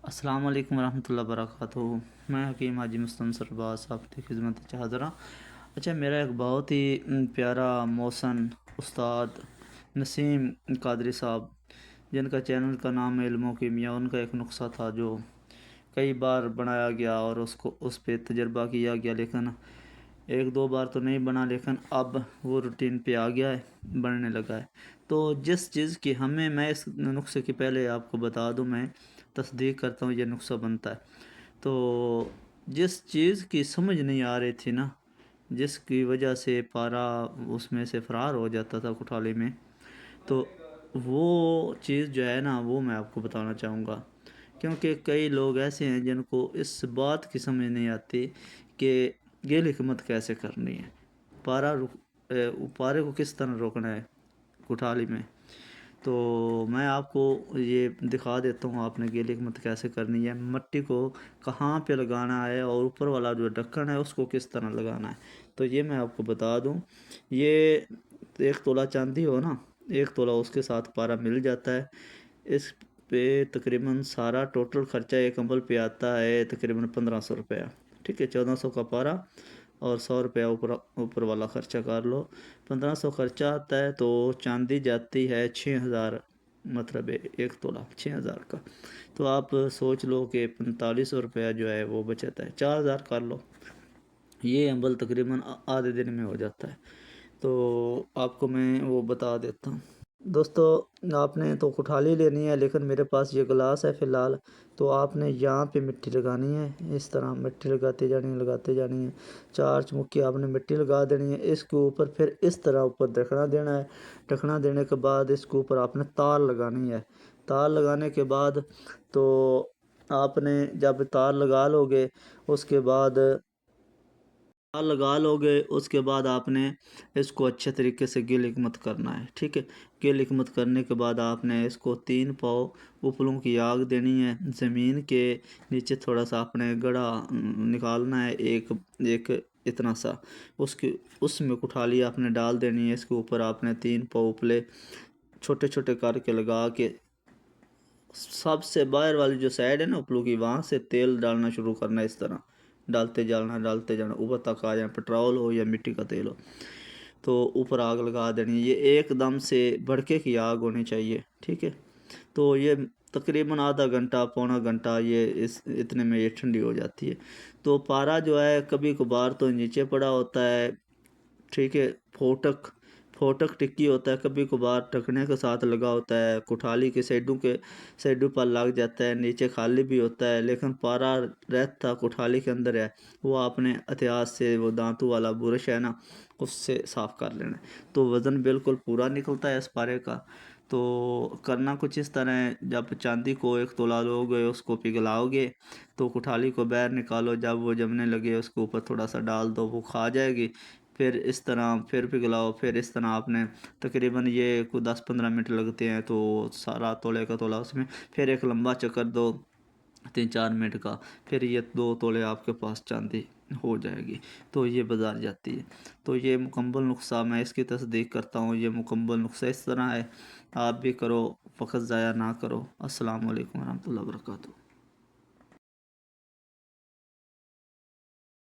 السلام علیکم ورحمۃ اللہ وبرکاتہ۔ میں حکیم حاجی مستم سرباز آپ کی خدمت حاضر ہوں۔ اچھا، میرا ایک بہت ہی پیارا محسن استاد نسیم قادری صاحب، جن کا چینل کا نام ہے علم و کیمیا، ان کا ایک نسخہ تھا جو کئی بار بنایا گیا اور اس پہ تجربہ کیا گیا، لیکن ایک دو بار تو نہیں بنا، لیکن اب وہ روٹین پہ آ گیا ہے، بننے لگا ہے۔ تو جس چیز کی میں اس نسخے کی پہلے آپ کو بتا دوں، میں تصدیق کرتا ہوں یہ نسخہ بنتا ہے۔ تو جس چیز کی سمجھ نہیں آ رہی تھی نا، جس کی وجہ سے پارا اس میں سے فرار ہو جاتا تھا کٹھالی میں، تو وہ چیز جو ہے نا، وہ میں آپ کو بتانا چاہوں گا، کیونکہ کئی لوگ ایسے ہیں جن کو اس بات کی سمجھ نہیں آتی کہ یہ حکمت کیسے کرنی ہے، پارے کو کس طرح روکنا ہے کٹھالی میں۔ تو میں آپ کو یہ دکھا دیتا ہوں آپ نے گیلی حکمت کیسے کرنی ہے، مٹی کو کہاں پہ لگانا ہے، اور اوپر والا جو ڈھکن ہے اس کو کس طرح لگانا ہے۔ تو یہ میں آپ کو بتا دوں، یہ 1 تولہ چاندی ہو نا، 1 تولہ اس کے ساتھ پارا مل جاتا ہے۔ اس پہ تقریباً سارا ٹوٹل خرچہ ایک امبل پہ آتا ہے تقریباً 1500 روپیہ، ٹھیک ہے، 1400 کا پارا اور 100 روپیہ اوپر والا خرچہ کر لو، 1500 خرچہ آتا ہے۔ تو چاندی جاتی ہے 6000، مطلب 1 تولہ 6000 کا، تو آپ سوچ لو کہ 4500 روپیہ جو ہے وہ بچتا ہے، 4000 کر لو۔ یہ امبل تقریباً آدھے دن میں ہو جاتا ہے۔ تو آپ کو میں وہ بتا دیتا ہوں دوستو، آپ نے تو کٹھالی لینی ہے، لیکن میرے پاس یہ گلاس ہے فی الحال، تو آپ نے یہاں پہ مٹی لگانی ہے، اس طرح مٹی لگاتے جانی ہے، 4 چمکی آپ نے مٹی لگا دینی ہے اس کے اوپر، پھر اس طرح اوپر ڈھکنا دینا ہے۔ ڈھکنا دینے کے بعد اس کے اوپر آپ نے تار لگانی ہے۔ تار لگانے کے بعد تو آپ نے جب تار لگا لو گے، اس کے بعد آپ نے اس کو اچھے طریقے سے گیل حکمت کرنا ہے، ٹھیک ہے۔ گیل حکمت کرنے کے بعد آپ نے اس کو 3 پاؤ اوپروں کی آگ دینی ہے، زمین کے نیچے تھوڑا سا اپنے گڑھا نکالنا ہے، ایک اتنا سا، اس میں کٹھالی آپ نے ڈال دینی ہے۔ اس کے اوپر آپ نے 3 پاؤ اوپلے چھوٹے چھوٹے کر کے لگا کے، سب سے باہر والی جو سائڈ ہے نا اوپلوں کی، وہاں سے تیل ڈالنا شروع کرنا ہے، اس طرح ڈالتے جانا اوپر تک آ جائیں، پٹرول ہو یا مٹی کا تیل ہو، تو اوپر آگ لگا دینی ہے۔ یہ ایک دم سے بھڑکے کی آگ ہونی چاہیے، ٹھیک ہے۔ تو یہ تقریباً آدھا گھنٹہ پونا گھنٹہ اتنے میں یہ ٹھنڈی ہو جاتی ہے۔ تو پارا جو ہے کبھی کبھار تو نیچے پڑا ہوتا ہے، ٹھیک ہے، پھوٹک ٹکی ہوتا ہے، کبھی کبھار ٹھکنے کے ساتھ لگا ہوتا ہے، کٹھالی کے سائڈوں پر لگ جاتا ہے، نیچے خالی بھی ہوتا ہے، لیکن پارا رہتا کٹھالی کے اندر ہے، وہ آپ نے احتیاط سے وہ دانتوں والا برش ہے نا، اس سے صاف کر لینا ہے۔ تو وزن بالکل پورا نکلتا ہے اس پارے کا۔ تو کرنا کچھ اس طرح ہے، جب چاندی کو 1 تولہ لو گے، اس کو پگھلاؤ گے، تو کٹھالی کو باہر نکالو، جب وہ جمنے لگے اس کے اوپر تھوڑا سا ڈال دو، وہ کھا جائے گی، پھر اس طرح پھر پگھلاؤ، پھر اس طرح آپ نے تقریباً یہ کوئی 10-15 منٹ لگتے ہیں، تو سارا تولے کا تولہ اس میں، پھر ایک لمبا چکر دو 3-4 منٹ کا، پھر یہ 2 تولے آپ کے پاس چاندی ہو جائے گی، تو یہ بازار جاتی ہے۔ تو یہ مکمل نسخہ میں اس کی تصدیق کرتا ہوں، یہ مکمل نسخہ اس طرح ہے، آپ بھی کرو، وقت ضائع نہ کرو۔ السلام علیکم ورحمۃ اللہ وبرکاتہ۔